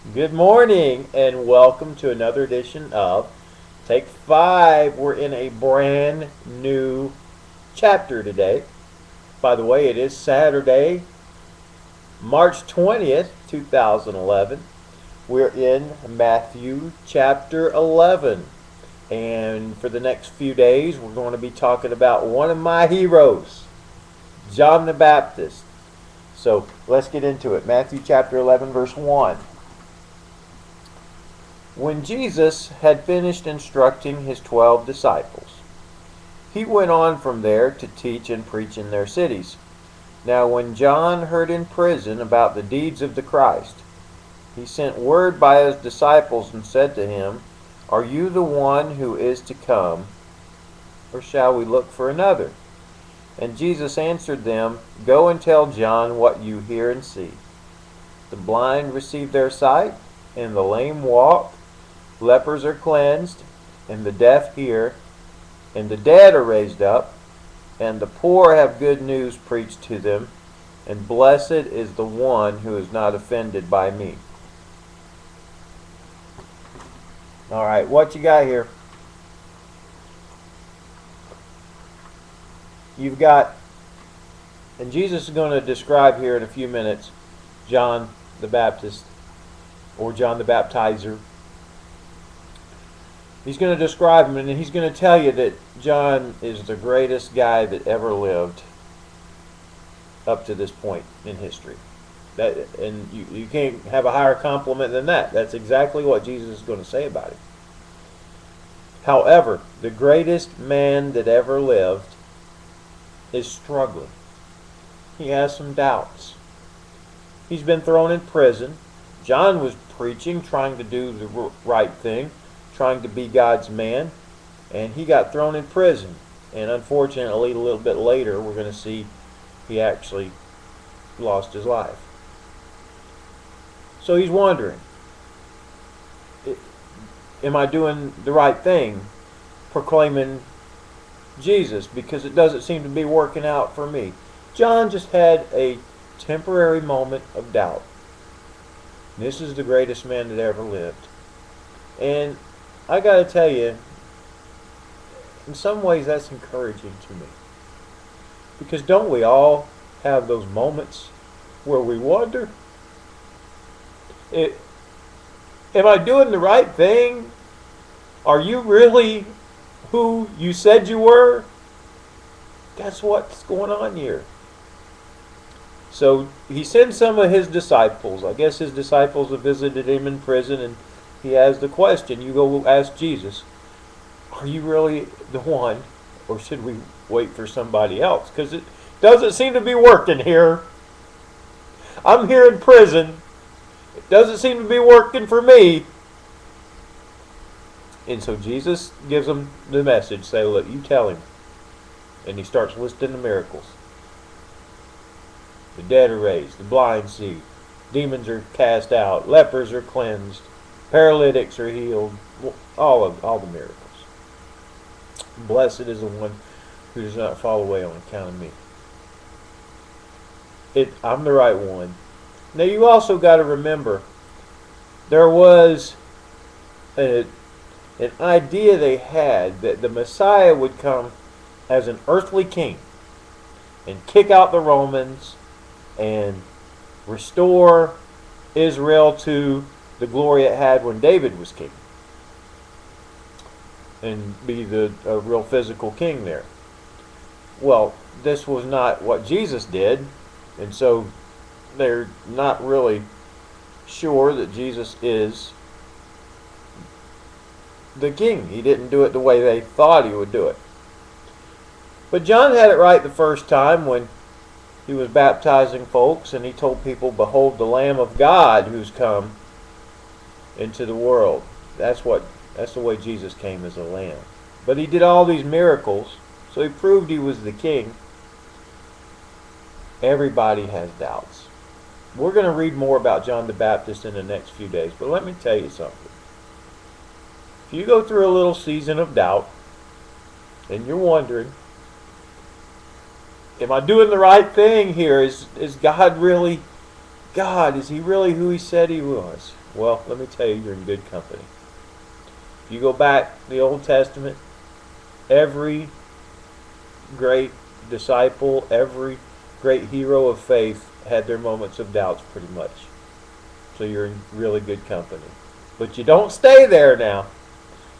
Good morning and welcome to another edition of Take 5. We're in a brand new chapter today. By the way, it is Saturday, March 20th, 2011. We're in Matthew chapter 11. And for the next few days, we're going to be talking about one of my heroes, John the Baptist. So let's get into it. Matthew chapter 11, verse 1. When Jesus had finished instructing his 12 disciples, he went on from there to teach and preach in their cities. Now when John heard in prison about the deeds of the Christ, he sent word by his disciples and said to him, "Are you the one who is to come, or shall we look for another?" And Jesus answered them, "Go and tell John what you hear and see. The blind receive their sight, and the lame walk. Lepers are cleansed, and the deaf hear, and the dead are raised up, and the poor have good news preached to them, and blessed is the one who is not offended by me." All right, what you got here? You've got, and Jesus is going to describe here in a few minutes, John the Baptist, or John the Baptizer. He's going to describe him, and he's going to tell you that John is the greatest guy that ever lived up to this point in history. And you can't have a higher compliment than that. That's exactly what Jesus is going to say about him. However, the greatest man that ever lived is struggling. He has some doubts. He's been thrown in prison. John was preaching, trying to do the right thing, trying to be God's man, and he got thrown in prison. And unfortunately, a little bit later, we're going to see he actually lost his life. So he's wondering, am I doing the right thing proclaiming Jesus? Because it doesn't seem to be working out for me. John just had a temporary moment of doubt. This is the greatest man that ever lived. And I got to tell you, in some ways that's encouraging to me. Because don't we all have those moments where we wonder, am I doing the right thing? Are you really who you said you were? That's what's going on here. So he sends some of his disciples. I guess his disciples have visited him in prison, and he has the question. You go ask Jesus, "Are you really the one, or should we wait for somebody else? Because it doesn't seem to be working here. I'm here in prison. It doesn't seem to be working for me." And so Jesus gives him the message. Say, "Look, you tell him." And he starts listing the miracles. The dead are raised. The blind see. Demons are cast out. Lepers are cleansed. Paralytics are healed. All the miracles. Blessed is the one who does not fall away on account of me. I'm the right one. Now you also got to remember, there was an idea they had that the Messiah would come as an earthly king and kick out the Romans and restore Israel to the glory it had when David was king, and be a real physical king there. Well, this was not what Jesus did, and so they're not really sure that Jesus is the king. He didn't do it the way they thought he would do it. But John had it right the first time when he was baptizing folks, and he told people, "Behold the Lamb of God who's come into the world." That's the way Jesus came, as a lamb. But he did all these miracles, so he proved he was the king. Everybody has doubts. We're going to read more about John the Baptist in the next few days, but let me tell you something. If you go through a little season of doubt, and you're wondering, am I doing the right thing here? Is God really God, is he really who he said he was? Well, let me tell you, you're in good company. If you go back to the Old Testament, every great disciple, every great hero of faith had their moments of doubts pretty much. So you're in really good company. But you don't stay there now.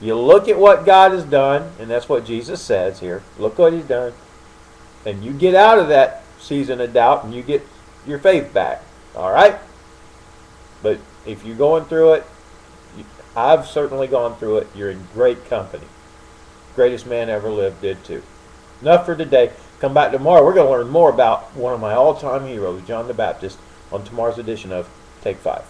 You look at what God has done, and that's what Jesus says here. Look what he's done. And you get out of that season of doubt and you get your faith back. All right? But if you're going through it, I've certainly gone through it. You're in great company. Greatest man ever lived did too. Enough for today. Come back tomorrow. We're going to learn more about one of my all-time heroes, John the Baptist, on tomorrow's edition of Take 5.